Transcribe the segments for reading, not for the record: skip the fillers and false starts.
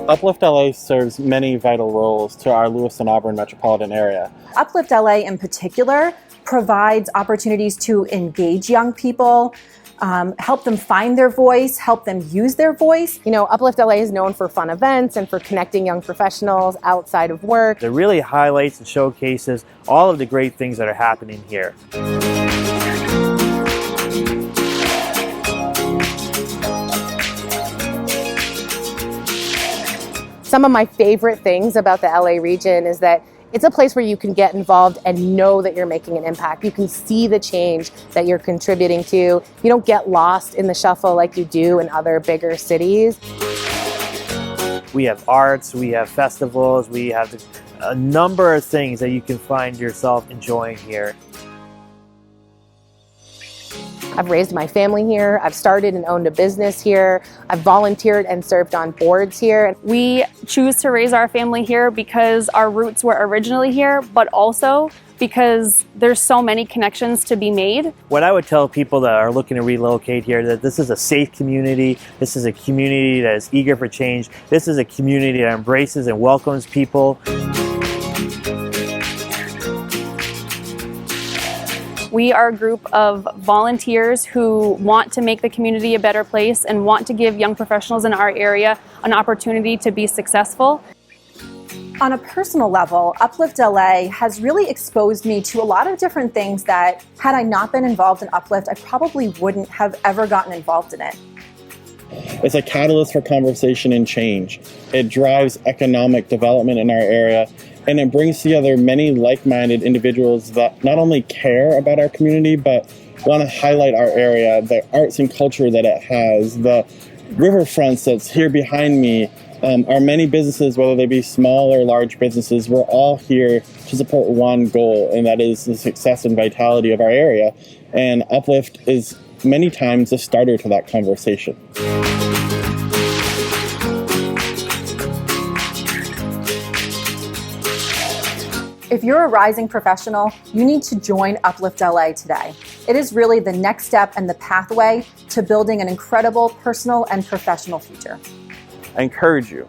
Uplift LA serves many vital roles to our Lewiston Auburn Metropolitan Area. Uplift LA in particular provides opportunities to engage young people, help them find their voice, help them use their voice. You know, Uplift LA is known for fun events and for connecting young professionals outside of work. It really highlights and showcases all of the great things that are happening here. Some of my favorite things about the LA region is that it's a place where you can get involved and know that you're making an impact. You can see the change that you're contributing to. You don't get lost in the shuffle like you do in other bigger cities. We have arts, we have festivals, we have a number of things that you can find yourself enjoying here. I've raised my family here. I've started and owned a business here. I've volunteered and served on boards here. We choose to raise our family here because our roots were originally here, but also because there's so many connections to be made. What I would tell people that are looking to relocate here, that this is a safe community. This is a community that is eager for change. This is a community that embraces and welcomes people. We are a group of volunteers who want to make the community a better place and want to give young professionals in our area an opportunity to be successful. On a personal level, Uplift LA has really exposed me to a lot of different things that, had I not been involved in Uplift, I probably wouldn't have ever gotten involved in it. It's a catalyst for conversation and change. It drives economic development in our area, and it brings together many like-minded individuals that not only care about our community, but want to highlight our area, the arts and culture that it has, the riverfronts that's here behind me, our many businesses, whether they be small or large businesses. We're all here to support one goal, and that is the success and vitality of our area. And Uplift is many times the starter to that conversation. If you're a rising professional, you need to join Uplift LA today. It is really the next step and the pathway to building an incredible personal and professional future. I encourage you,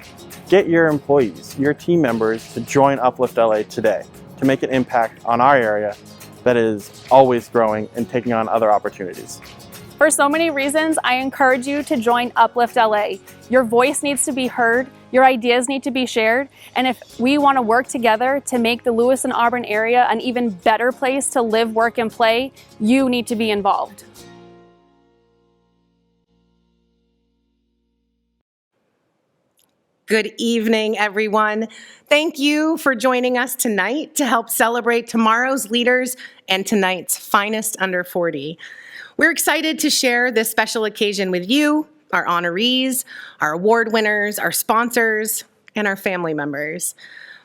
get your employees, your team members to join Uplift LA today to make an impact on our area that is always growing and taking on other opportunities. For so many reasons, I encourage you to join Uplift LA. Your voice needs to be heard, your ideas need to be shared, and if we want to work together to make the Lewiston Auburn area an even better place to live, work, and play, you need to be involved. Good evening, everyone. Thank you for joining us tonight to help celebrate tomorrow's leaders and tonight's finest under 40. We're excited to share this special occasion with you, our honorees, our award winners, our sponsors, and our family members.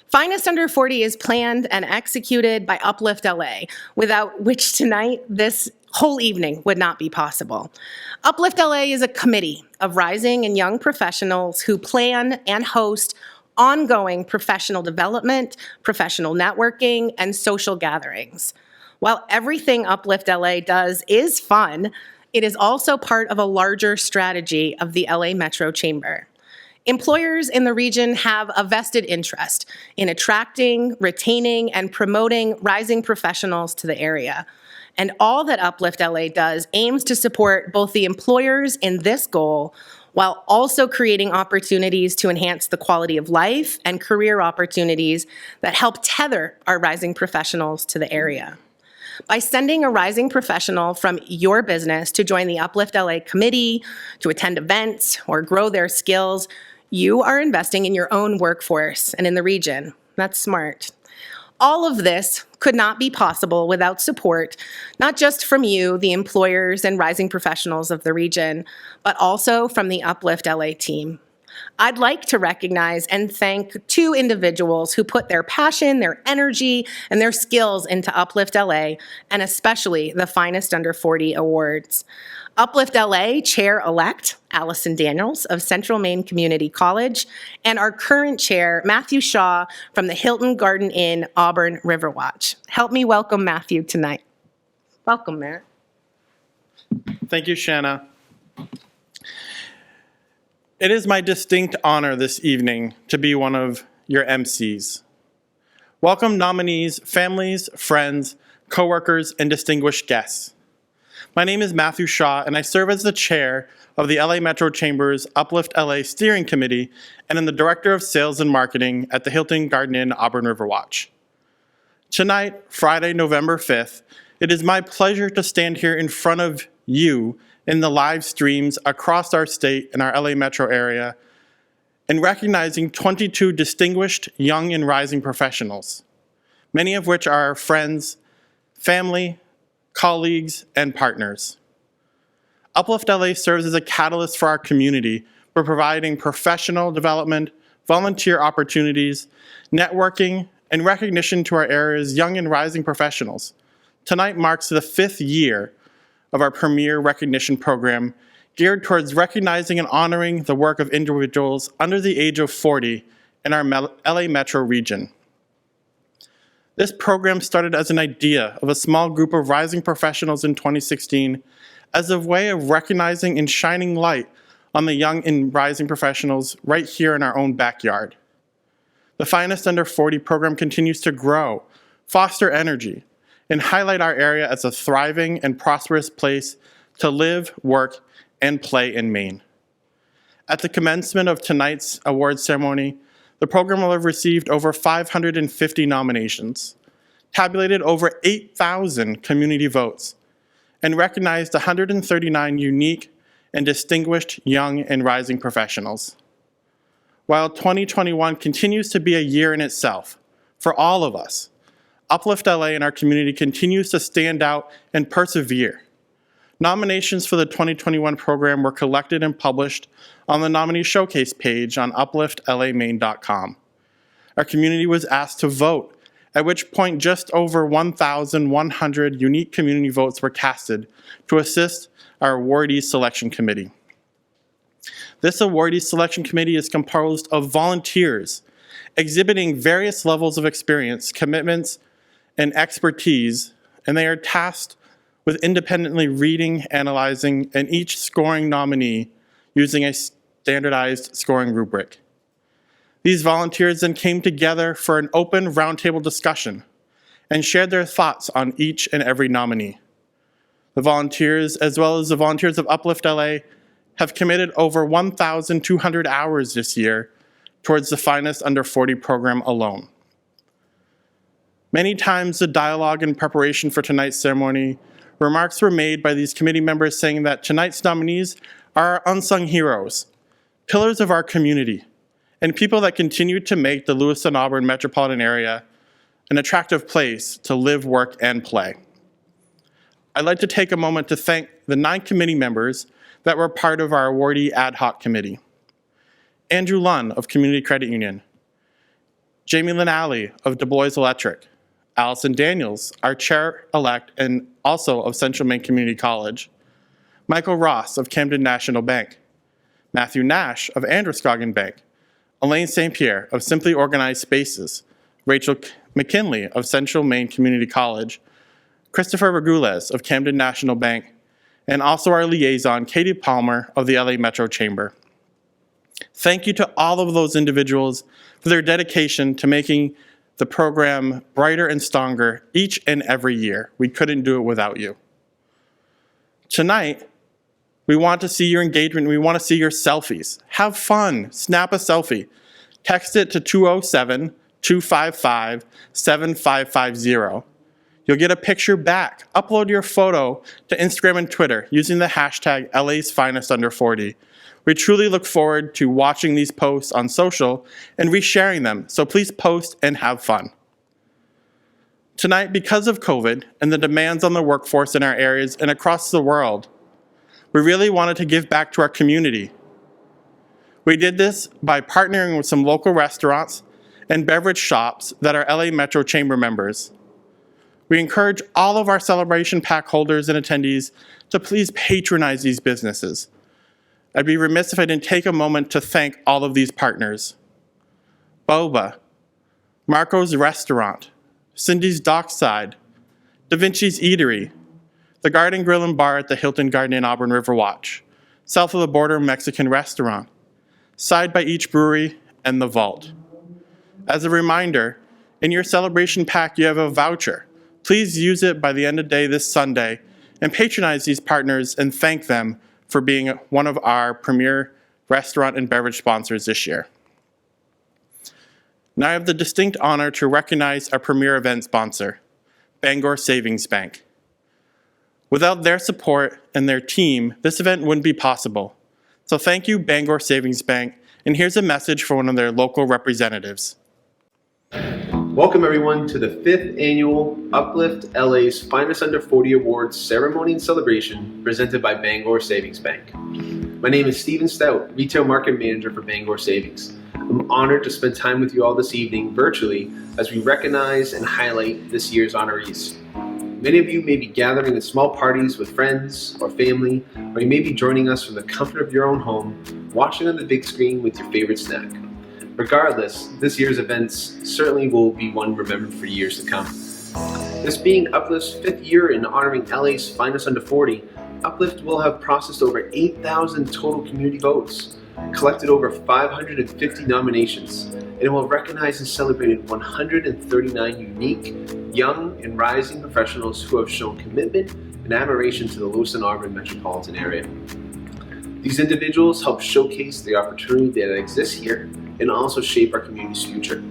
Finest Under 40 is planned and executed by Uplift LA, without which tonight this whole evening would not be possible. Uplift LA is a committee of rising and young professionals who plan and host ongoing professional development, professional networking, and social gatherings. While everything Uplift LA does is fun, it is also part of a larger strategy of the LA Metro Chamber. Employers in the region have a vested interest in attracting, retaining, and promoting rising professionals to the area. And all that Uplift LA does aims to support both the employers in this goal while also creating opportunities to enhance the quality of life and career opportunities that help tether our rising professionals to the area. By sending a rising professional from your business to join the Uplift LA committee, to attend events, or grow their skills, you are investing in your own workforce and in the region. That's smart. All of this could not be possible without support, not just from you, the employers and rising professionals of the region, but also from the Uplift LA team. I'd like to recognize and thank two individuals who put their passion, their energy, and their skills into Uplift LA, and especially the Finest Under 40 Awards. Uplift LA Chair-elect Allison Daniels of Central Maine Community College, and our current chair, Matthew Shaw from the Hilton Garden Inn, Auburn Riverwatch. Help me welcome Matthew tonight. Welcome, Matt. Thank you, Shanna. It is my distinct honor this evening to be one of your MCs. Welcome nominees, families, friends, coworkers, and distinguished guests. My name is Matthew Shaw, and I serve as the chair of the LA Metro Chamber's Uplift LA Steering Committee and am the Director of Sales and Marketing at the Hilton Garden Inn Auburn Riverwatch. Tonight, Friday, November 5th, it is my pleasure to stand here in front of you in the live streams across our state and our LA Metro area and recognizing 22 distinguished young and rising professionals, many of which are our friends, family, colleagues, and partners. Uplift LA serves as a catalyst for our community for providing professional development, volunteer opportunities, networking, and recognition to our area's young and rising professionals. Tonight marks the 5th year of our premier recognition program geared towards recognizing and honoring the work of individuals under the age of 40 in our LA Metro region. This program started as an idea of a small group of rising professionals in 2016 as a way of recognizing and shining light on the young and rising professionals right here in our own backyard. The Finest Under 40 program continues to grow, foster energy, and highlight our area as a thriving and prosperous place to live, work, and play in Maine. At the commencement of tonight's awards ceremony, the program will have received over 550 nominations, tabulated over 8,000 community votes, and recognized 139 unique and distinguished young and rising professionals. While 2021 continues to be a year in itself for all of us, Uplift LA and our community continues to stand out and persevere. Nominations for the 2021 program were collected and published on the nominee showcase page on upliftlamaine.com. Our community was asked to vote, at which point just over 1,100 unique community votes were casted to assist our awardees selection committee. This awardees selection committee is composed of volunteers exhibiting various levels of experience, commitments, and expertise, and they are tasked with independently reading, analyzing, and each scoring nominee using a standardized scoring rubric. These volunteers then came together for an open roundtable discussion and shared their thoughts on each and every nominee. The volunteers, as well as the volunteers of Uplift LA, have committed over 1,200 hours this year towards the Finest Under 40 program alone. Many times the dialogue in preparation for tonight's ceremony, remarks were made by these committee members saying that tonight's nominees are our unsung heroes, pillars of our community, and people that continue to make the Lewiston Auburn Metropolitan Area an attractive place to live, work, and play. I'd like to take a moment to thank the 9 committee members that were part of our awardee ad hoc committee. Andrew Lunn of Community Credit Union, Jamie Lynn Alley of Du Bois Electric, Allison Daniels, our chair-elect and also of Central Maine Community College, Michael Ross of Camden National Bank, Matthew Nash of Androscoggin Bank, Elaine St. Pierre of Simply Organized Spaces, Rachel McKinley of Central Maine Community College, Christopher Regulez of Camden National Bank, and also our liaison, Katie Palmer of the LA Metro Chamber. Thank you to all of those individuals for their dedication to making the program brighter and stronger each and every year. We couldn't do it without you. Tonight, we want to see your engagement. We want to see your selfies. Have fun. Snap a selfie. Text it to 207-255-7550. You'll get a picture back. Upload your photo to Instagram and Twitter using the hashtag LA's Finest Under 40. We truly look forward to watching these posts on social and resharing them, so please post and have fun. Tonight, because of COVID and the demands on the workforce in our areas and across the world, we really wanted to give back to our community. We did this by partnering with some local restaurants and beverage shops that are LA Metro Chamber members. We encourage all of our celebration pack holders and attendees to please patronize these businesses. I'd be remiss if I didn't take a moment to thank all of these partners. Boba, Marco's Restaurant, Cindy's Dockside, Da Vinci's Eatery, the Garden Grill and Bar at the Hilton Garden Inn Auburn Riverwatch, South of the Border Mexican Restaurant, Side by Each Brewery, and The Vault. As a reminder, in your celebration pack you have a voucher. Please use it by the end of day this Sunday and patronize these partners and thank them for being one of our premier restaurant and beverage sponsors this year. Now I have the distinct honor to recognize our premier event sponsor, Bangor Savings Bank. Without their support and their team, this event wouldn't be possible. So thank you, Bangor Savings Bank, and here's a message from one of their local representatives. Welcome everyone to the 5th annual Uplift LA's Finest Under 40 Awards ceremony and celebration presented by Bangor Savings Bank. My name is Stephen Stout, Retail Market Manager for Bangor Savings. I'm honored to spend time with you all this evening virtually as we recognize and highlight this year's honorees. Many of you may be gathering at small parties with friends or family, or you may be joining us from the comfort of your own home, watching on the big screen with your favorite snack. Regardless, this year's events certainly will be one remembered for years to come. This being Uplift's 5th year in honoring LA's Finest Under 40, Uplift will have processed over 8,000 total community votes, collected over 550 nominations, and it will recognize and celebrate 139 unique, young, and rising professionals who have shown commitment and admiration to the Lewiston Auburn Metropolitan Area. These individuals help showcase the opportunity that exists here and also shape our community's future.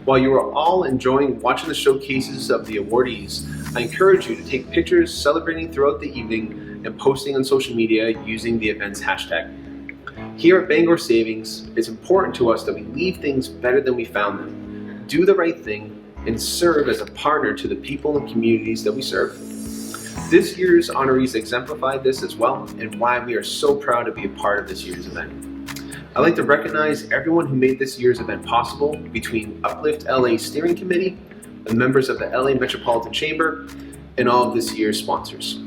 While you are all enjoying watching the showcases of the awardees, I encourage you to take pictures celebrating throughout the evening and posting on social media using the event's hashtag. Here at Bangor Savings, it's important to us that we leave things better than we found them, do the right thing, and serve as a partner to the people and communities that we serve. This year's honorees exemplify this as well, and why we are so proud to be a part of this year's event. I'd like to recognize everyone who made this year's event possible between Uplift LA Steering Committee, the members of the LA Metropolitan Chamber, and all of this year's sponsors.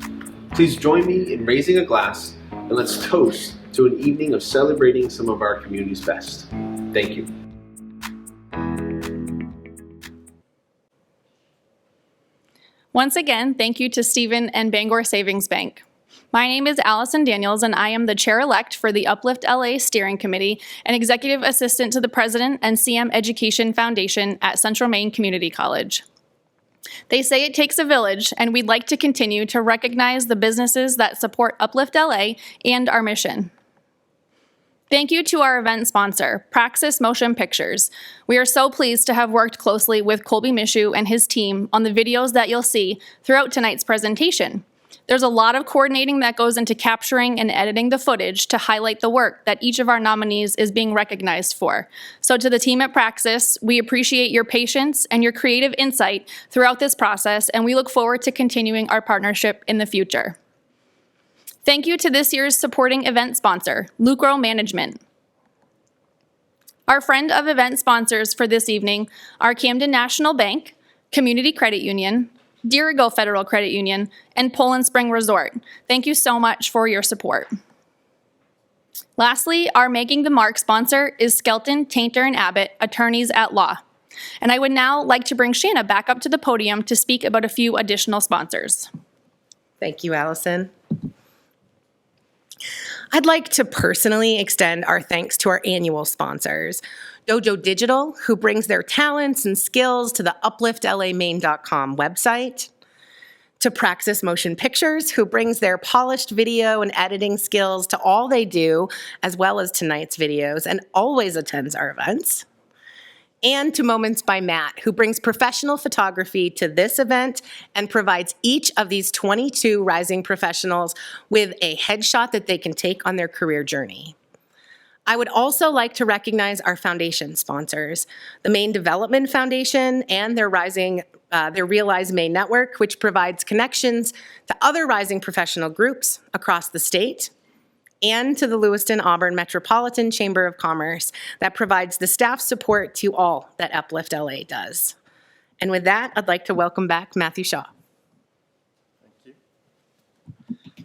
Please join me in raising a glass and let's toast to an evening of celebrating some of our community's best. Thank you. Once again, thank you to Stephen and Bangor Savings Bank. My name is Allison Daniels, and I am the chair-elect for the Uplift LA Steering Committee and executive assistant to the president and CM Education Foundation at Central Maine Community College. They say it takes a village, and we'd like to continue to recognize the businesses that support Uplift LA and our mission. Thank you to our event sponsor, Praxis Motion Pictures. We are so pleased to have worked closely with Colby Mishu and his team on the videos that you'll see throughout tonight's presentation. There's a lot of coordinating that goes into capturing and editing the footage to highlight the work that each of our nominees is being recognized for. So to the team at Praxis, we appreciate your patience and your creative insight throughout this process, and we look forward to continuing our partnership in the future. Thank you to this year's supporting event sponsor, Lucro Management. Our friend of event sponsors for this evening are Camden National Bank, Community Credit Union, Dirigo Federal Credit Union, and Poland Spring Resort. Thank you so much for your support. Lastly, our Making the Mark sponsor is Skelton, Tainter, and Abbott, attorneys at law. And I would now like to bring Shanna back up to the podium to speak about a few additional sponsors. Thank you, Allison. I'd like to personally extend our thanks to our annual sponsors, Dojo Digital, who brings their talents and skills to the upliftlamaine.com website, to Praxis Motion Pictures, who brings their polished video and editing skills to all they do, as well as tonight's videos, and always attends our events, and to Moments by Matt, who brings professional photography to this event and provides each of these 22 rising professionals with a headshot that they can take on their career journey. I would also like to recognize our foundation sponsors, the Maine Development Foundation and their Realize Maine Network, which provides connections to other rising professional groups across the state, and to the Lewiston Auburn Metropolitan Chamber of Commerce that provides the staff support to all that Uplift LA does. And with that, I'd like to welcome back Matthew Shaw. Thank you.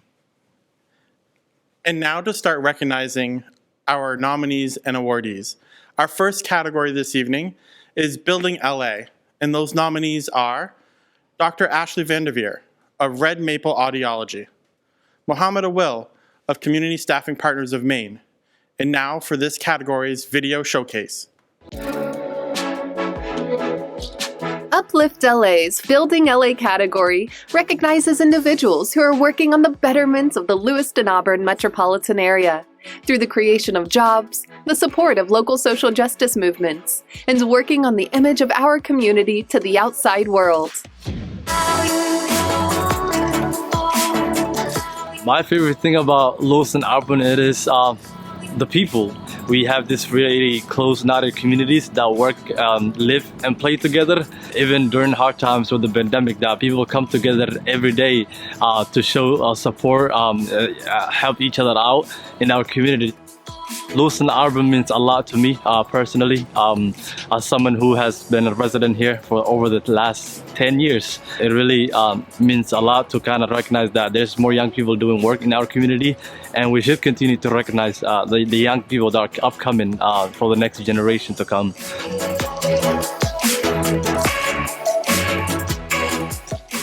And now to start recognizing our nominees and awardees. Our first category this evening is Building LA, and those nominees are Dr. Ashley Vanderveer of Red Maple Audiology, Mohammed Awil of Community Staffing Partners of Maine, And now for this category's video showcase. Uplift LA's Building LA category recognizes individuals who are working on the betterment of the Lewiston Auburn Metropolitan Area through the creation of jobs, the support of local social justice movements, and working on the image of our community to the outside world. My favorite thing about Lewiston Auburn is the people. We have this really close-knitted communities that work, live and play together. Even during hard times with the pandemic, that people come together every day to show support, help each other out in our community. Lewiston Auburn means a lot to me personally. As someone who has been a resident here for over the last 10 years, it really means a lot to kind of recognize that there's more young people doing work in our community, and we should continue to recognize the young people that are upcoming for the next generation to come.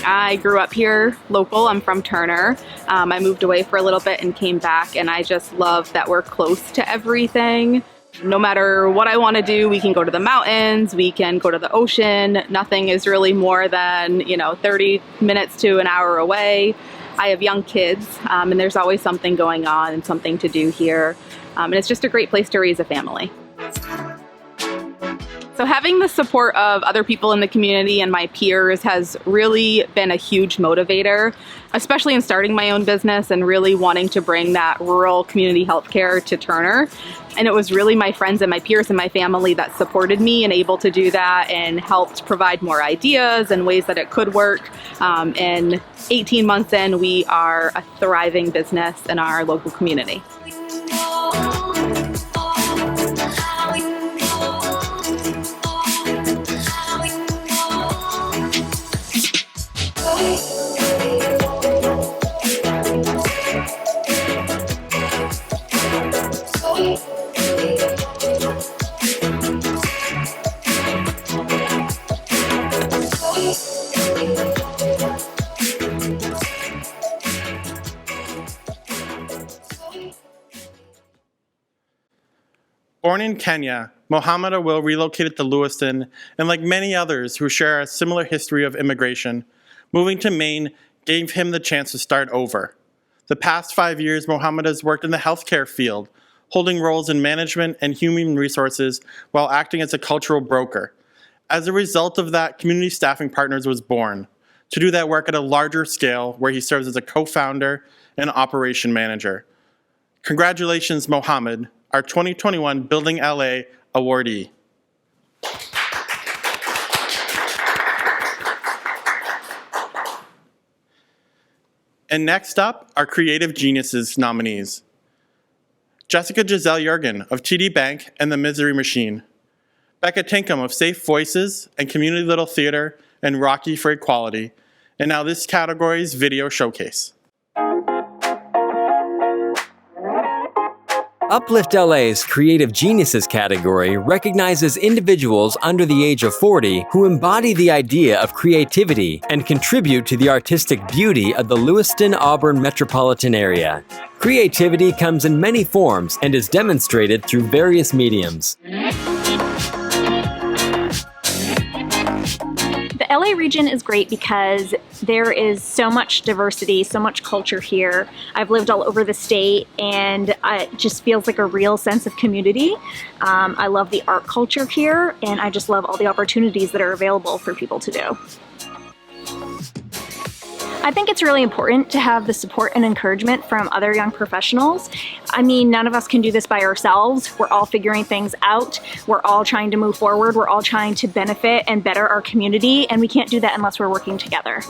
I grew up here, local. I'm from Turner. I moved away for a little bit and came back, and I just love that we're close to everything. No matter what I want to do, we can go to the mountains, we can go to the ocean. Nothing is really more than, 30 minutes to an hour away. I have young kids, and there's always something going on and something to do here. And it's just a great place to raise a family. So having the support of other people in the community and my peers has really been a huge motivator, especially in starting my own business and really wanting to bring that rural community healthcare to Turner. And it was really my friends and my peers and my family that supported me and able to do that and helped provide more ideas and ways that it could work. And 18 months in, we are a thriving business in our local community. Born in Kenya, Mohammed Awil relocated to Lewiston, and like many others who share a similar history of immigration, moving to Maine gave him the chance to start over. The past 5 years, Mohammed has worked in the healthcare field, holding roles in management and human resources while acting as a cultural broker. As a result of that, Community Staffing Partners was born, to do that work at a larger scale where he serves as a co-founder and operation manager. Congratulations, Mohammed, our 2021 Building LA awardee. And next up, our Creative Geniuses nominees. Jessica Giselle Jurgen of TD Bank and the Misery Machine. Becca Tinkham of Safe Voices and Community Little Theater and Rocky for Equality. And now this category's video showcase. Uplift LA's Creative Geniuses category recognizes individuals under the age of 40 who embody the idea of creativity and contribute to the artistic beauty of the Lewiston Auburn Metropolitan Area. Creativity comes in many forms and is demonstrated through various mediums. The LA region is great because there is so much diversity, so much culture here. I've lived all over the state and it just feels like a real sense of community. I love the art culture here and I just love all the opportunities that are available for people to do. I think it's really important to have the support and encouragement from other young professionals. I mean, none of us can do this by ourselves. We're all figuring things out. We're all trying to move forward. We're all trying to benefit and better our community, and we can't do that unless we're working together.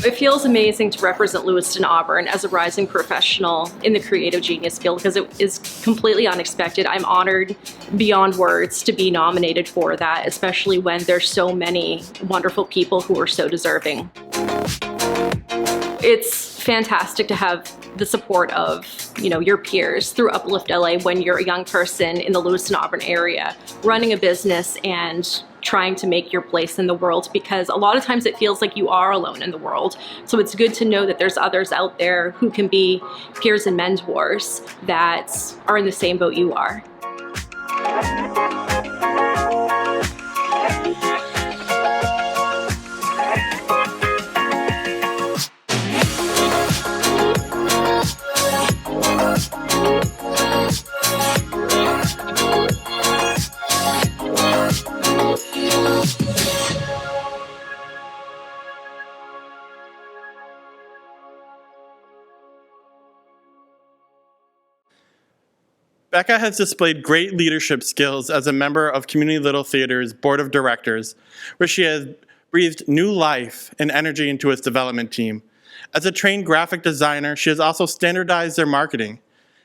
It feels amazing to represent Lewiston Auburn as a rising professional in the creative genius field because it is completely unexpected. I'm honored beyond words to be nominated for that, especially when there's so many wonderful people who are so deserving. It's fantastic to have the support of your peers through Uplift LA when you're a young person in the Lewiston Auburn area, running a business and trying to make your place in the world, because a lot of times it feels like you are alone in the world. So it's good to know that there's others out there who can be peers and mentors that are in the same boat you are. Becca has displayed great leadership skills as a member of Community Little Theater's Board of Directors, where she has breathed new life and energy into its development team. As a trained graphic designer, she has also standardized their marketing,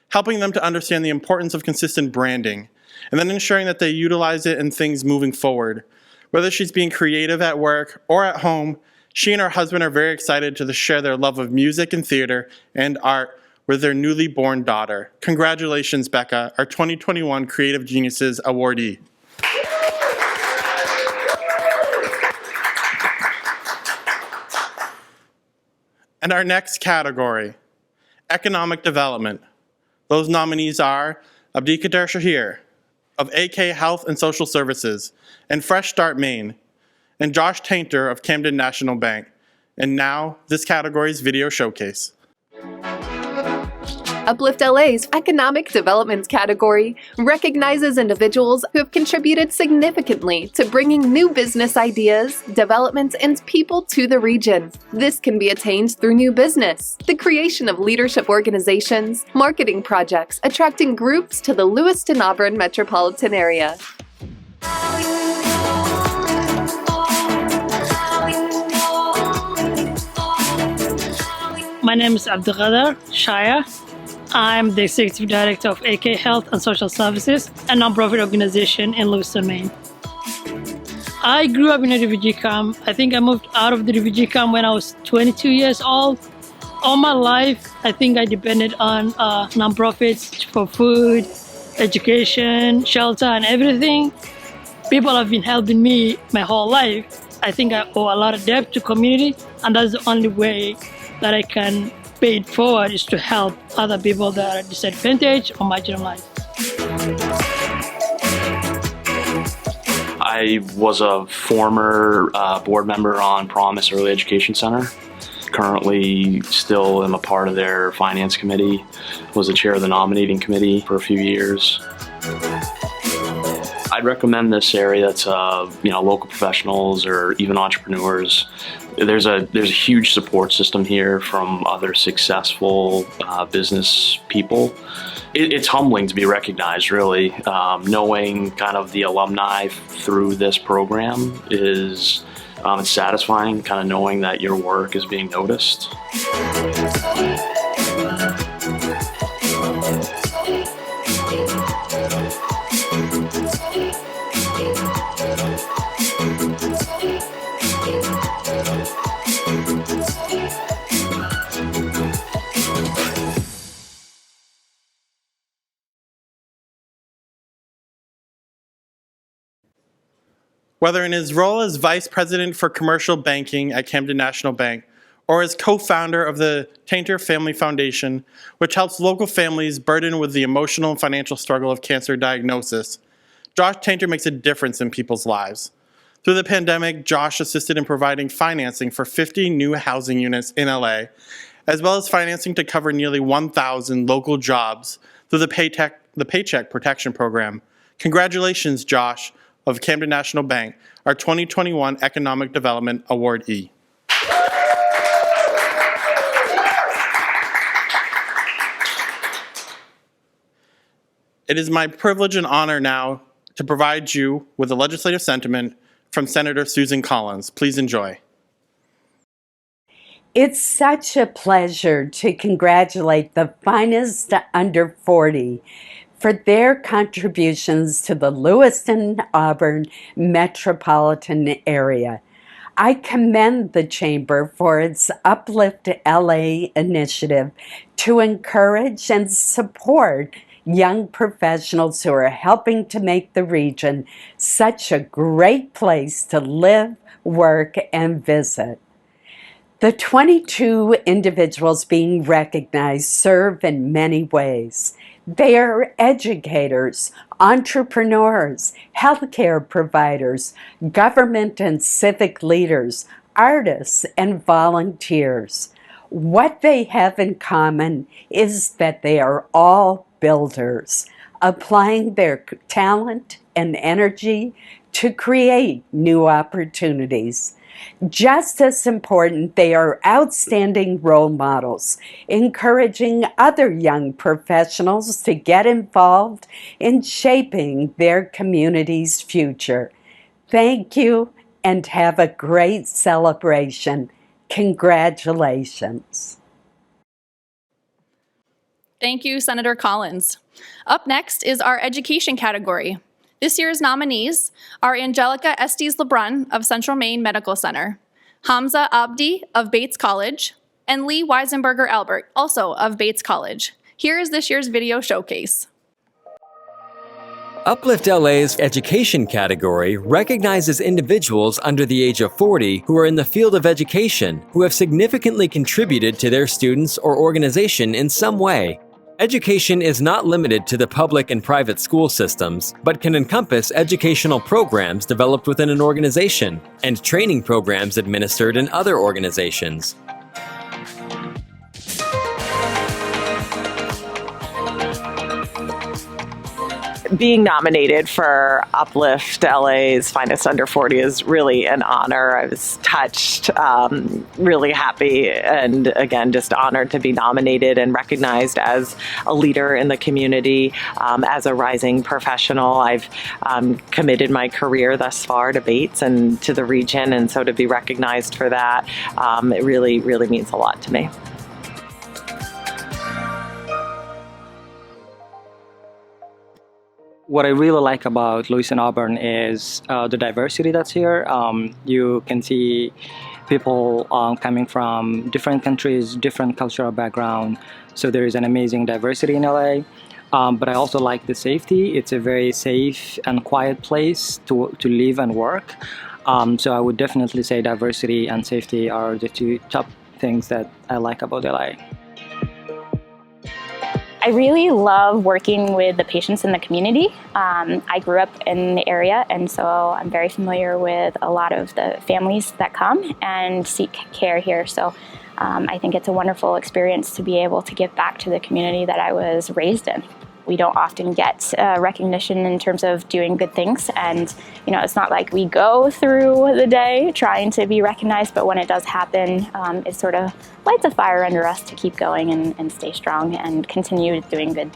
helping them to understand the importance of consistent branding, and then ensuring that they utilize it in things moving forward. Whether she's being creative at work or at home, she and her husband are very excited to share their love of music and theater and art with their newly born daughter. Congratulations, Becca, our 2021 Creative Geniuses awardee. And our next category, economic development. Those nominees are Abdikader Shahir of AK Health and Social Services and Fresh Start Maine, and Josh Tainter of Camden National Bank. And now, this category's video showcase. Uplift LA's Economic Development category recognizes individuals who have contributed significantly to bringing new business ideas, developments, and people to the region. This can be attained through new business, the creation of leadership organizations, marketing projects, attracting groups to the Lewiston Auburn Metropolitan Area. My name is Abdikader Shahir. I'm the Executive Director of AK Health and Social Services, a nonprofit organization in Lewiston, Maine. I grew up in a refugee camp. I think I moved out of the refugee camp when I was 22 years old. All my life, I think I depended on nonprofits for food, education, shelter, and everything. People have been helping me my whole life. I think I owe a lot of debt to community, and that's the only way that I can pay it forward is to help other people that are disadvantaged or marginalized. I was a former board member on Promise Early Education Center. Currently still am a part of their finance committee. Was the chair of the nominating committee for a few years. I'd recommend this area to local professionals or even entrepreneurs. There's a huge support system here from other successful business people. It's humbling to be recognized, really. Knowing kind of the alumni through this program is it's satisfying, kind of knowing that your work is being noticed. Whether in his role as Vice President for Commercial Banking at Camden National Bank or as co-founder of the Tainter Family Foundation, which helps local families burdened with the emotional and financial struggle of cancer diagnosis, Josh Tainter makes a difference in people's lives. Through the pandemic, Josh assisted in providing financing for 50 new housing units in LA, as well as financing to cover nearly 1,000 local jobs through the Paycheck Protection Program. Congratulations, Josh, of Camden National Bank, our 2021 Economic Development awardee. It is my privilege and honor now to provide you with a legislative sentiment from Senator Susan Collins. Please enjoy. It's such a pleasure to congratulate the finest under 40 for their contributions to the Lewiston Auburn Metropolitan Area. I commend the Chamber for its Uplift LA initiative to encourage and support young professionals who are helping to make the region such a great place to live, work, and visit. The 22 individuals being recognized serve in many ways. They are educators, entrepreneurs, healthcare providers, government and civic leaders, artists, and volunteers. What they have in common is that they are all builders, applying their talent and energy to create new opportunities. Just as important, they are outstanding role models, encouraging other young professionals to get involved in shaping their community's future. Thank you and have a great celebration. Congratulations. Thank you, Senator Collins. Up next is our education category. This year's nominees are Angelica Estes Lebrun of Central Maine Medical Center, Hamza Abdi of Bates College, and Lee Weisenberger Albert, also of Bates College. Here is this year's video showcase. Uplift LA's education category recognizes individuals under the age of 40 who are in the field of education, who have significantly contributed to their students or organization in some way. Education is not limited to the public and private school systems, but can encompass educational programs developed within an organization and training programs administered in other organizations. Being nominated for Uplift LA's Finest Under 40 is really an honor. I was touched, really happy, and again, just honored to be nominated and recognized as a leader in the community, as a rising professional. I've committed my career thus far to Bates and to the region, and so to be recognized for that, it really, really means a lot to me. What I really like about Lewiston Auburn is the diversity that's here. You can see people coming from different countries, different cultural background. So there is an amazing diversity in LA. But I also like the safety. It's a very safe and quiet place to live and work. So I would definitely say diversity and safety are the two top things that I like about LA. I really love working with the patients in the community. I grew up in the area, and so I'm very familiar with a lot of the families that come and seek care here. So I think it's a wonderful experience to be able to give back to the community that I was raised in. We don't often get recognition in terms of doing good things, and it's not like we go through the day trying to be recognized, but when it does happen, it sort of lights a fire under us to keep going and stay strong and continue doing good.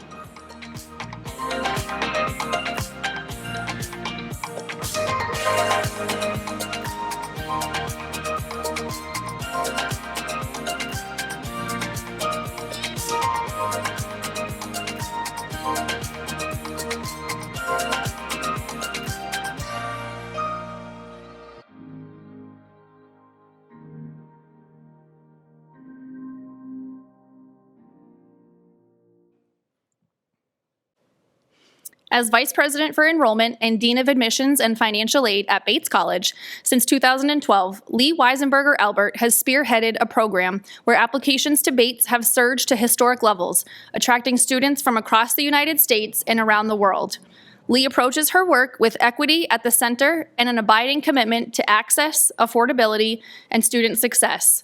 As Vice President for Enrollment and Dean of Admissions and Financial Aid at Bates College since 2012, Lee Weisenberger Albert has spearheaded a program where applications to Bates have surged to historic levels, attracting students from across the United States and around the world. Lee approaches her work with equity at the center and an abiding commitment to access, affordability, and student success.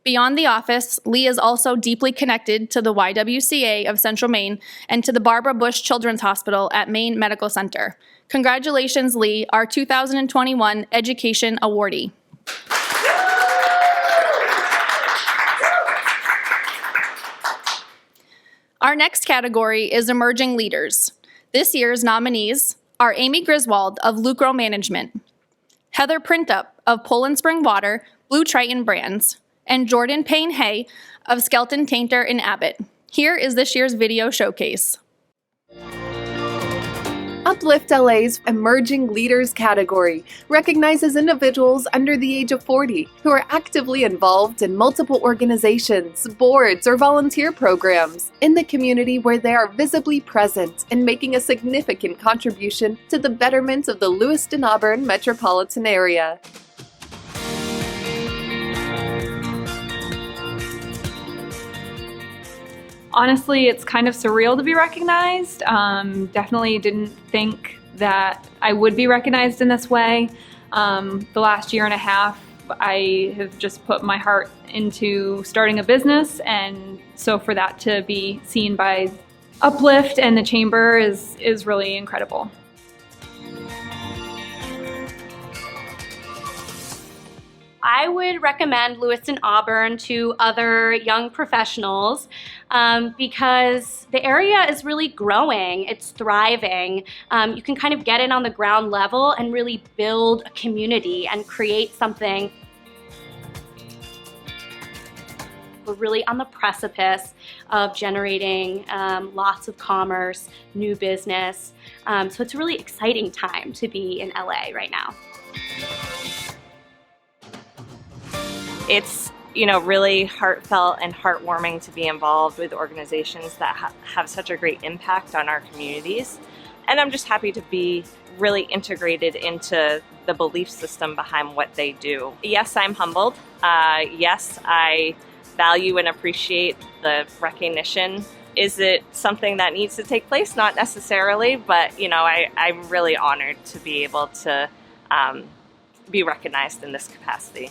Beyond the office, Lee is also deeply connected to the YWCA of Central Maine and to the Barbara Bush Children's Hospital at Maine Medical Center. Congratulations, Lee, our 2021 Education Awardee. Our next category is Emerging Leaders. This year's nominees are Amy Griswold of Lucro Management, Heather Printup of Poland Spring Water, Blue Triton Brands, and Jordan Payne Hay of Skelton Tainter in Abbott. Here is this year's video showcase. Uplift LA's Emerging Leaders category recognizes individuals under the age of 40 who are actively involved in multiple organizations, boards, or volunteer programs in the community where they are visibly present and making a significant contribution to the betterment of the Lewiston Auburn Metropolitan Area. Honestly, it's kind of surreal to be recognized. Definitely didn't think that I would be recognized in this way. The last year and a half, I have just put my heart into starting a business, and so for that to be seen by Uplift and the Chamber is really incredible. I would recommend Lewiston Auburn to other young professionals because the area is really growing, it's thriving. You can kind of get in on the ground level and really build a community and create something. We're really on the precipice of generating lots of commerce, new business. So it's a really exciting time to be in LA right now. It's, really heartfelt and heartwarming to be involved with organizations that have such a great impact on our communities. And I'm just happy to be really integrated into the belief system behind what they do. Yes, I'm humbled. Yes, I value and appreciate the recognition. Is it something that needs to take place? Not necessarily, but I'm really honored to be able to be recognized in this capacity.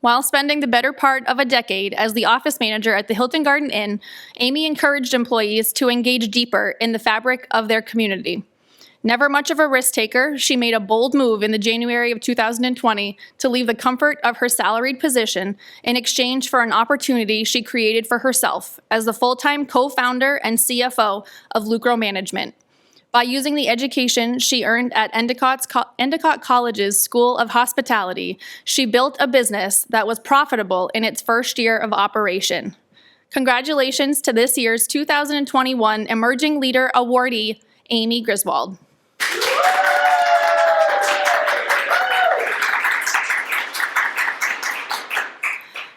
While spending the better part of a decade as the office manager at the Hilton Garden Inn, Amy encouraged employees to engage deeper in the fabric of their community. Never much of a risk taker, she made a bold move in the January of 2020 to leave the comfort of her salaried position in exchange for an opportunity she created for herself as the full-time co-founder and CFO of Lucro Management. By using the education she earned at Endicott College's School of Hospitality, she built a business that was profitable in its first year of operation. Congratulations to this year's 2021 Emerging Leader awardee, Amy Griswold.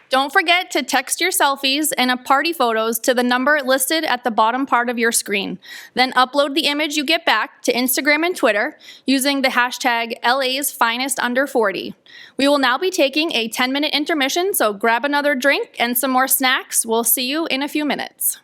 Don't forget to text your selfies and party photos to the number listed at the bottom part of your screen. Then upload the image you get back to Instagram and Twitter using the hashtag LA'sFinestUnder40. We will now be taking a 10-minute intermission, so grab another drink and some more snacks. We'll see you in a few minutes.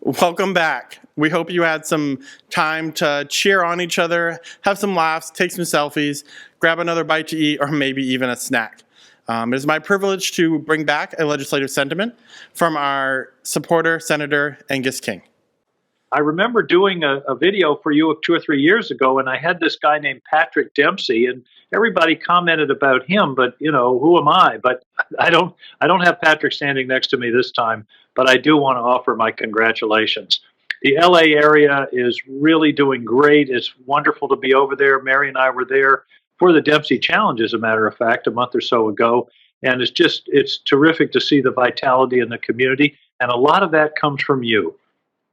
Welcome back. We hope you had some time to cheer on each other, have some laughs, take some selfies, grab another bite to eat, or maybe even a snack. It is my privilege to bring back a legislative sentiment from our supporter, Senator Angus King. I remember doing a video for you 2 or 3 years ago, and I had this guy named Patrick Dempsey, and everybody commented about him, but who am I? But I don't have Patrick standing next to me this time, but I do want to offer my congratulations. The LA area is really doing great. It's wonderful to be over there. Mary and I were there for the Dempsey Challenge, as a matter of fact, a month or so ago, and it's terrific to see the vitality in the community, and a lot of that comes from you.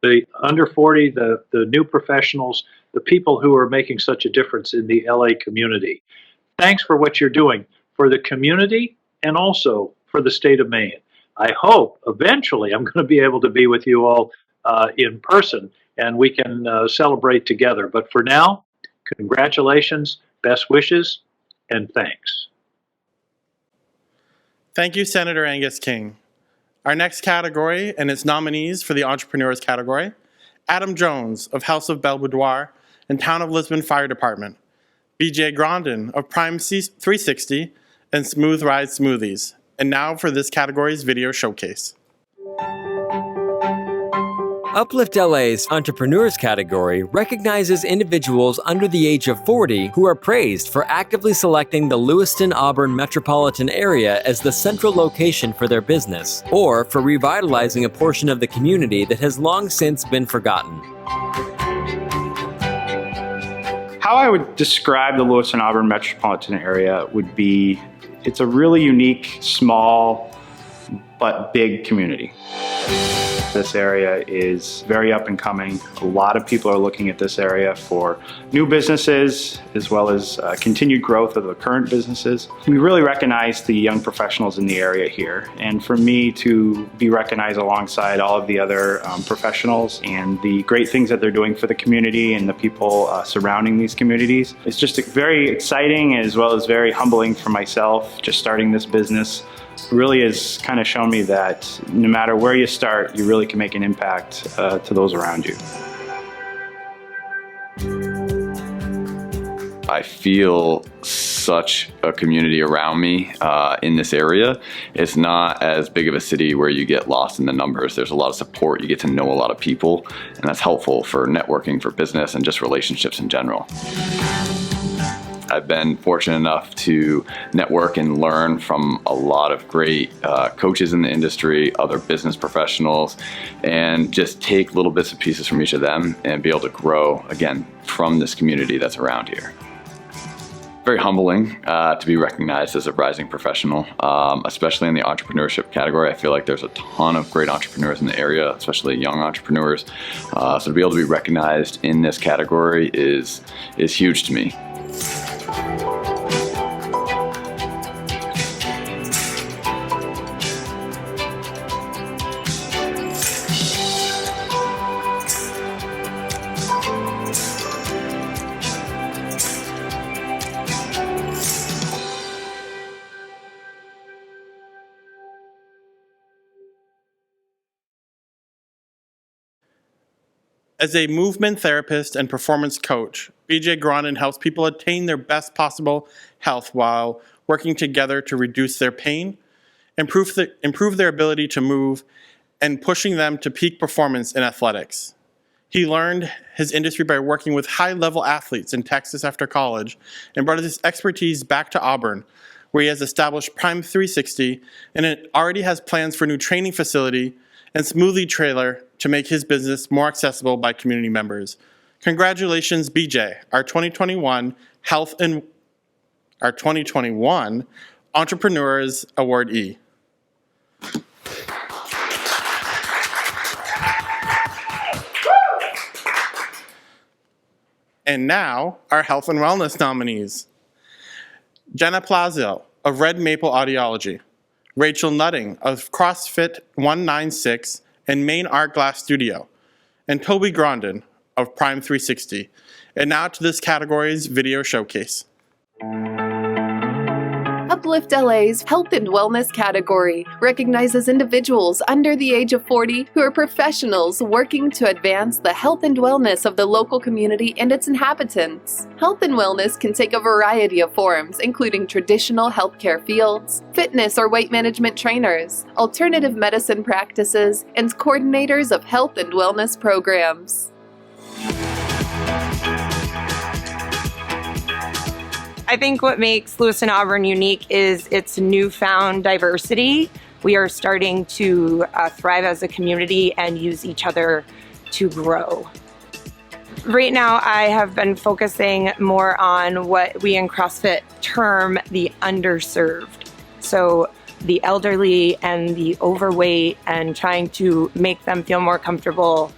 The under 40, the new professionals, the people who are making such a difference in the LA community. Thanks for what you're doing for the community and also for the state of Maine. I hope eventually I'm going to be able to be with you all in person and we can celebrate together. But for now, congratulations, best wishes, and thanks. Thank you, Senator Angus King. Our next category and its nominees for the Entrepreneurs category: Adam Jones of House of Belvedere and Town of Lisbon Fire Department, BJ Grondin of Prime 360 and Smooth Ride Smoothies. And now for this category's video showcase. Uplift LA's Entrepreneurs category recognizes individuals under the age of 40 who are praised for actively selecting the Lewiston Auburn Metropolitan Area as the central location for their business, or for revitalizing a portion of the community that has long since been forgotten. How I would describe the Lewiston Auburn Metropolitan Area would be, it's a really unique, small, but big community. This area is very up and coming. A lot of people are looking at this area for new businesses as well as continued growth of the current businesses. We really recognize the young professionals in the area here, and for me to be recognized alongside all of the other professionals and the great things that they're doing for the community and the people surrounding these communities, it's just very exciting as well as very humbling for myself. Just starting this business really has kind of shown me that no matter where you start, you really can make an impact to those around you. I feel such a community around me in this area. It's not as big of a city where you get lost in the numbers. There's a lot of support. You get to know a lot of people, and that's helpful for networking, for business, and just relationships in general. I've been fortunate enough to network and learn from a lot of great coaches in the industry, other business professionals, and just take little bits and pieces from each of them and be able to grow, again, from this community that's around here. Very humbling to be recognized as a rising professional, especially in the entrepreneurship category. I feel like there's a ton of great entrepreneurs in the area, especially young entrepreneurs. So to be able to be recognized in this category is huge to me. As a movement therapist and performance coach, BJ Grondin helps people attain their best possible health while working together to reduce their pain, improve their ability to move, and pushing them to peak performance in athletics. He learned his industry by working with high-level athletes in Texas after college and brought his expertise back to Auburn, where he has established Prime 360 and it already has plans for a new training facility and smoothie trailer to make his business more accessible by community members. Congratulations, BJ, our 2021 Entrepreneurs Awardee. And now, our health and wellness nominees. Jenna Plazel of Red Maple Audiology, Rachel Nutting of CrossFit 196 and Maine Art Glass Studio, and Toby Grondin of Prime 360. And now to this category's video showcase. Uplift LA's Health and Wellness category recognizes individuals under the age of 40 who are professionals working to advance the health and wellness of the local community and its inhabitants. Health and wellness can take a variety of forms, including traditional healthcare fields, fitness or weight management trainers, alternative medicine practices, and coordinators of health and wellness programs. I think what makes Lewiston Auburn unique is its newfound diversity. We are starting to thrive as a community and use each other to grow. Right now, I have been focusing more on what we in CrossFit term the underserved. So the elderly and the overweight, and trying to make them feel more comfortable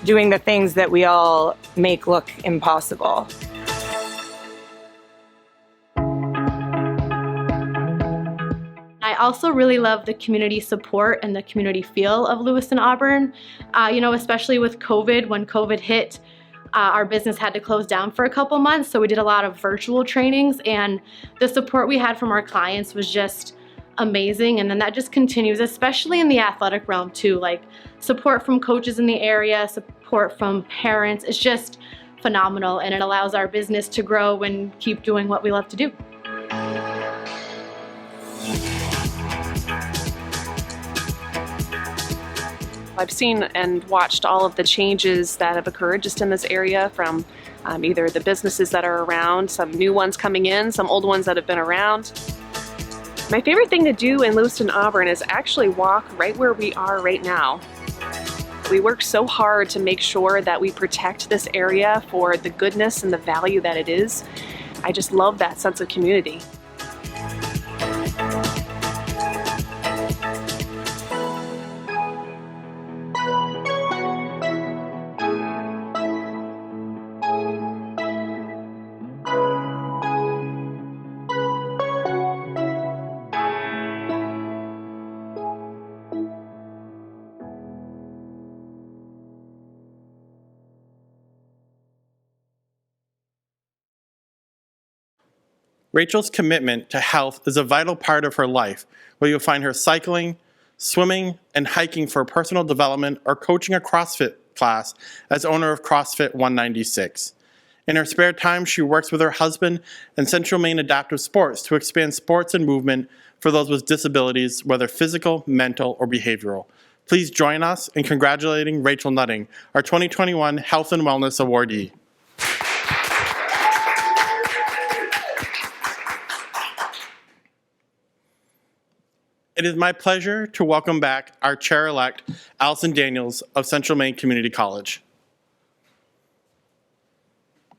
doing the things that we all make look impossible. I also really love the community support and the community feel of Lewiston Auburn. Especially with COVID, when COVID hit, our business had to close down for a couple months, so we did a lot of virtual trainings, and the support we had from our clients was just amazing. And then that just continues, especially in the athletic realm too, like support from coaches in the area, support from parents. It's just phenomenal, and it allows our business to grow and keep doing what we love to do. I've seen and watched all of the changes that have occurred just in this area, from either the businesses that are around, some new ones coming in, some old ones that have been around. My favorite thing to do in Lewiston Auburn is actually walk right where we are right now. We work so hard to make sure that we protect this area for the goodness and the value that it is. I just love that sense of community. Rachel's commitment to health is a vital part of her life, where you'll find her cycling, swimming, and hiking for personal development, or coaching a CrossFit class as owner of CrossFit 196. In her spare time, she works with her husband and Central Maine Adaptive Sports to expand sports and movement for those with disabilities, whether physical, mental, or behavioral. Please join us in congratulating Rachel Nutting, our 2021 Health and Wellness Awardee. It is my pleasure to welcome back our Chair-elect, Allison Daniels of Central Maine Community College.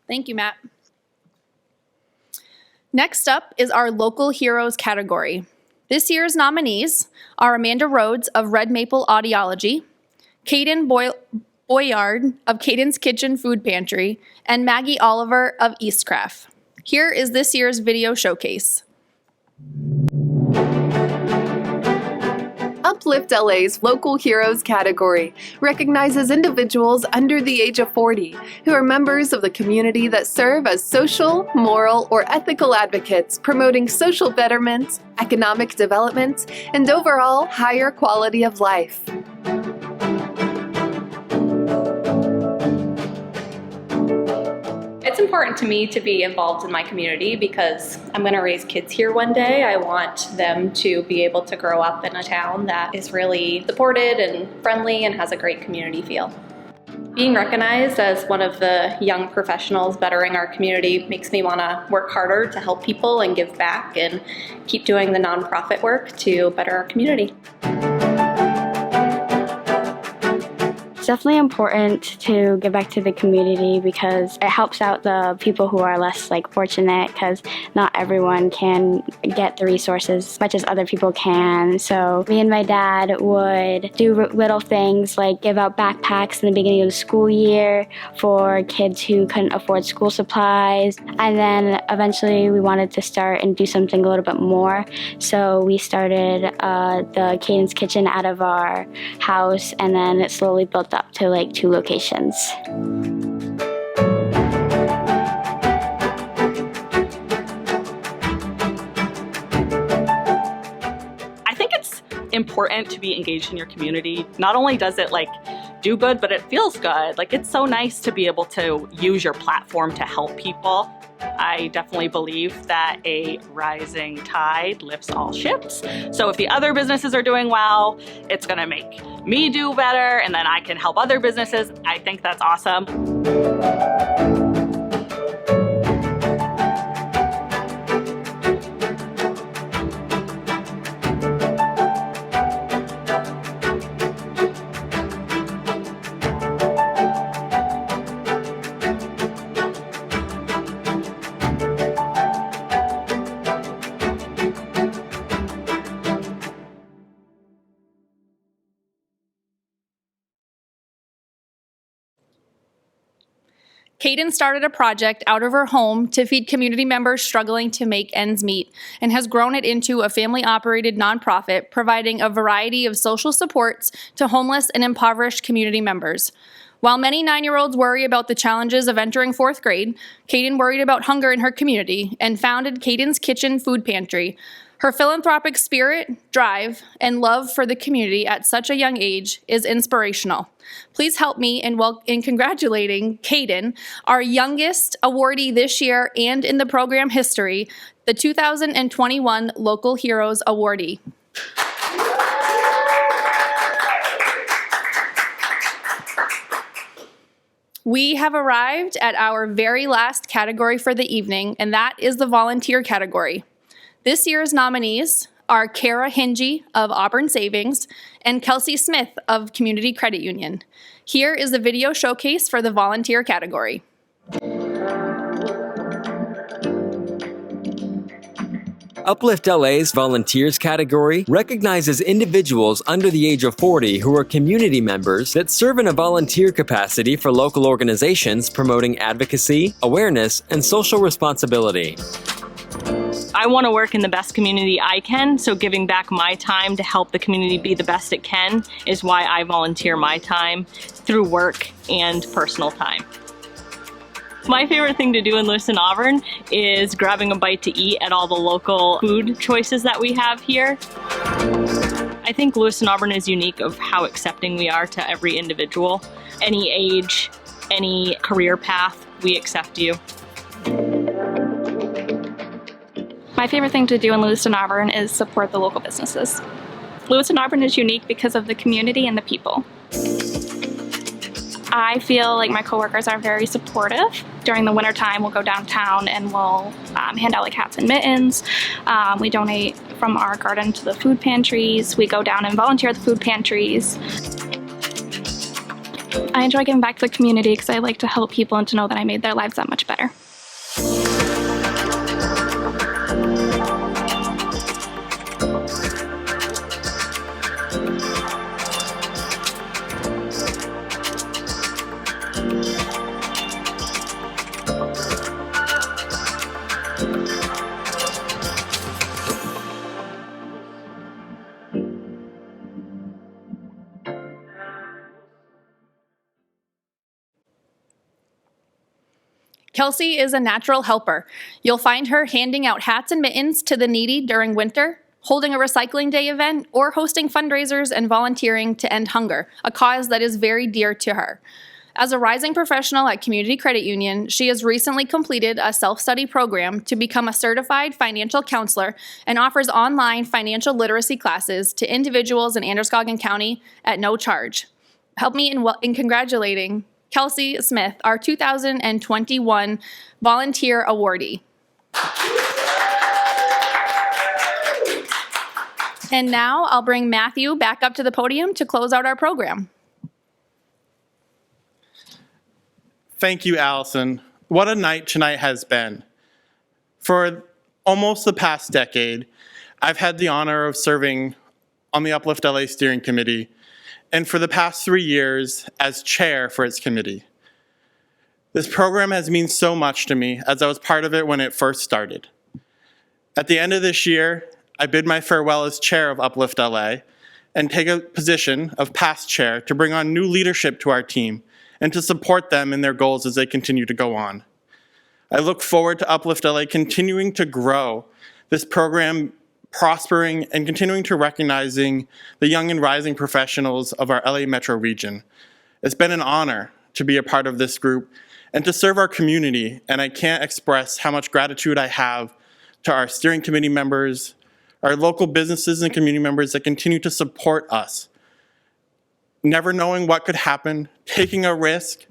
Thank you, Matt. Next up is our Local Heroes category. This year's nominees are Amanda Rhodes of Red Maple Audiology, Caden Boyard of Caden's Kitchen Food Pantry, and Maggie Oliver of Eastcraft. Here is this year's video showcase. Uplift LA's Local Heroes category recognizes individuals under the age of 40 who are members of the community that serve as social, moral, or ethical advocates promoting social betterment, economic development, and overall higher quality of life. It's important to me to be involved in my community because I'm going to raise kids here one day. I want them to be able to grow up in a town that is really supported and friendly and has a great community feel. Being recognized as one of the young professionals bettering our community makes me want to work harder to help people and give back and keep doing the nonprofit work to better our community. It's definitely important to give back to the community because it helps out the people who are less fortunate, because not everyone can get the resources as much as other people can. So me and my dad would do little things like give out backpacks in the beginning of the school year for kids who couldn't afford school supplies. And then eventually we wanted to start and do something a little bit more. So we started the Caden's Kitchen out of our house, and then it slowly built up to 2 locations. important to be engaged in your community. Not only does it like do good, but it feels good. Like it's so nice to be able to use your platform to help people. I definitely believe that a rising tide lifts all ships. So if the other businesses are doing well, it's gonna make me do better, and then I can help other businesses. I think that's awesome. Kaden started a project out of her home to feed community members struggling to make ends meet and has grown it into a family-operated nonprofit providing a variety of social supports to homeless and impoverished community members. While many 9-year-olds worry about the challenges of entering 4th grade, Kaden worried about hunger in her community and founded Kaden's Kitchen Food Pantry. Her philanthropic spirit, drive, and love for the community at such a young age is inspirational. Please help me in congratulating Kaden, our youngest awardee this year and in the program history, the 2021 Local Heroes Awardee. We have arrived at our very last category for the evening, and that is the volunteer category. This year's nominees are Kara Hingy of Auburn Savings and Kelsey Smith of Community Credit Union. Here is the video showcase for the volunteer category. Uplift LA's volunteers category recognizes individuals under the age of 40 who are community members that serve in a volunteer capacity for local organizations promoting advocacy, awareness, and social responsibility. I want to work in the best community I can, so giving back my time to help the community be the best it can is why I volunteer my time through work and personal time. My favorite thing to do in Lewiston Auburn is grabbing a bite to eat at all the local food choices that we have here. I think Lewiston Auburn is unique of how accepting we are to every individual. Any age, any career path, we accept you. My favorite thing to do in Lewiston Auburn is support the local businesses. Lewiston Auburn is unique because of the community and the people. I feel like my coworkers are very supportive. During the wintertime, we'll go downtown and we'll hand out like hats and mittens. We donate from our garden to the food pantries. We go down and volunteer at the food pantries. I enjoy giving back to the community because I like to help people and to know that I made their lives that much better. Kelsey is a natural helper. You'll find her handing out hats and mittens to the needy during winter, holding a recycling day event, or hosting fundraisers and volunteering to end hunger, a cause that is very dear to her. As a rising professional at Community Credit Union, she has recently completed a self-study program to become a certified financial counselor and offers online financial literacy classes to individuals in Androscoggin County at no charge. Help me in congratulating Kelsey Smith, our 2021 Volunteer Awardee. And now I'll bring Matthew back up to the podium to close out our program. Thank you, Allison. What a night tonight has been. For almost the past decade, I've had the honor of serving on the Uplift LA Steering Committee, and for the past 3 years as chair for its committee. This program has meant so much to me as I was part of it when it first started. At the end of this year, I bid my farewell as chair of Uplift LA and take a position of past chair to bring on new leadership to our team and to support them in their goals as they continue to go on. I look forward to Uplift LA continuing to grow this program prospering, and continuing to recognizing the young and rising professionals of our LA Metro region. It's been an honor to be a part of this group and to serve our community, and I can't express how much gratitude I have to our steering committee members, our local businesses and community members that continue to support us, never knowing what could happen, taking a risk,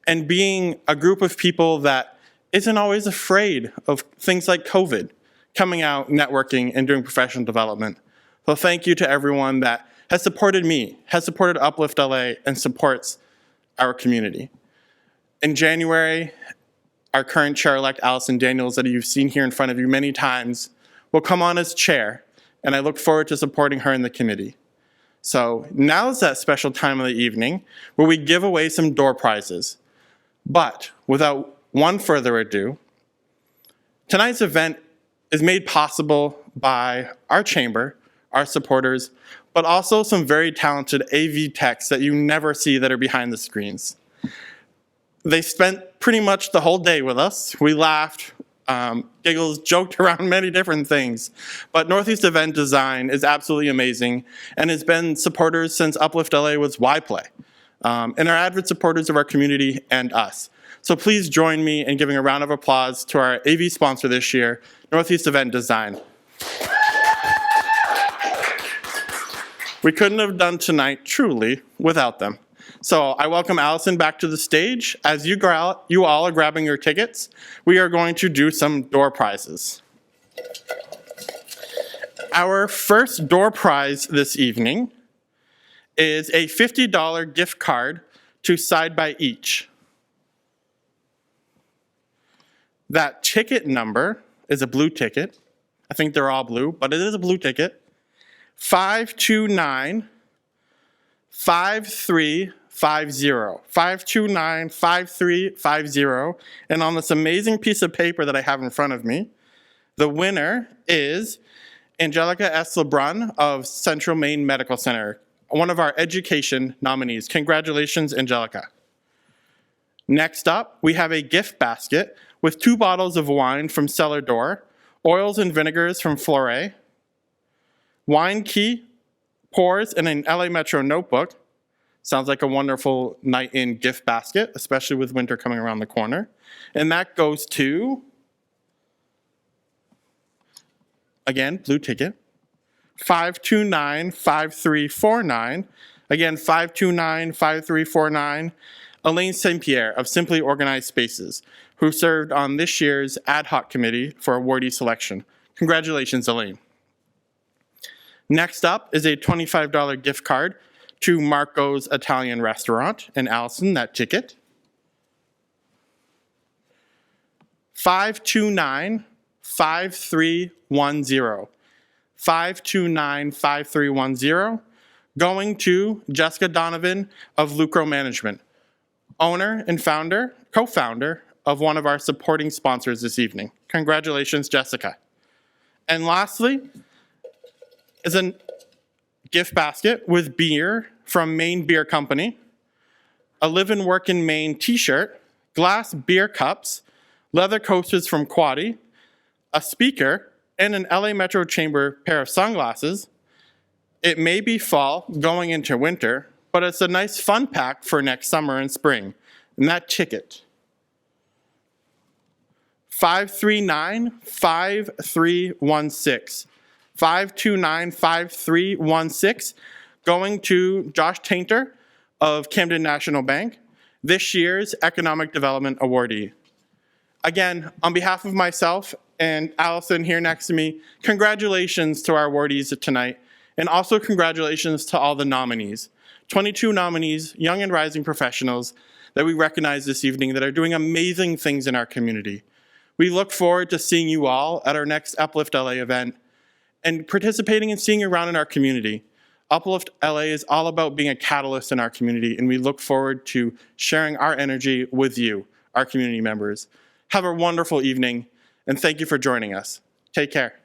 and being a group of people that isn't always afraid of things like COVID, coming out, networking, and doing professional development. So thank you to everyone that has supported me, has supported Uplift LA, and supports our community. In January, our current chair-elect, Allison Daniels, that you've seen here in front of you many times, will come on as chair, and I look forward to supporting her in the committee. So now is that special time of the evening where we give away some door prizes. But without one further ado, tonight's event is made possible by our chamber, our supporters, but also some very talented AV techs that you never see that are behind the screens. They spent pretty much the whole day with us. We laughed, giggles, joked around many different things. But Northeast Event Design is absolutely amazing and has been supporters since Uplift LA was Why Play, and are avid supporters of our community and us. So please join me in giving a round of applause to our AV sponsor this year, Northeast Event Design. We couldn't have done tonight, truly, without them. So I welcome Allison back to the stage. As you all are grabbing your tickets, we are going to do some door prizes. Our first door prize this evening is a $50 gift card to Side by Each. That ticket number is a blue ticket. I think they're all blue, but it is a blue ticket. 529-5350. 529-5350. And on this amazing piece of paper that I have in front of me, the winner is Angelica S. LeBrun of Central Maine Medical Center, one of our education nominees. Congratulations, Angelica. Next up, we have a gift basket with 2 bottles of wine from Cellar Door, oils and vinegars from Flore, wine key, pours, and an LA Metro notebook. Sounds like a wonderful night in gift basket, especially with winter coming around the corner. And that goes to, again, blue ticket, 529-5349. Again, 529-5349. Elaine St. Pierre of Simply Organized Spaces, who served on this year's ad hoc committee for awardee selection. Congratulations, Elaine. Next up is a $25 gift card to Marco's Italian Restaurant, and Allison, that ticket. 529-5310. 529-5310, going to Jessica Donovan of Lucro Management, owner and co-founder of one of our supporting sponsors this evening. Congratulations, Jessica. And lastly is a gift basket with beer from Maine Beer Company, a Live and Work in Maine t-shirt, glass beer cups, leather coasters from Quaddy, a speaker, and an LA Metro Chamber pair of sunglasses. It may be fall going into winter, but it's a nice fun pack for next summer and spring. And that ticket, 539-5316. 529-5316, going to Josh Tainter of Camden National Bank, this year's Economic Development Awardee. Again, on behalf of myself and Allison here next to me, congratulations to our awardees tonight, and also congratulations to all the nominees. 22 nominees, young and rising professionals that we recognize this evening that are doing amazing things in our community. We look forward to seeing you all at our next Uplift LA event and participating and seeing you around in our community. Uplift LA is all about being a catalyst in our community, and we look forward to sharing our energy with you, our community members. Have a wonderful evening, and thank you for joining us. Take care.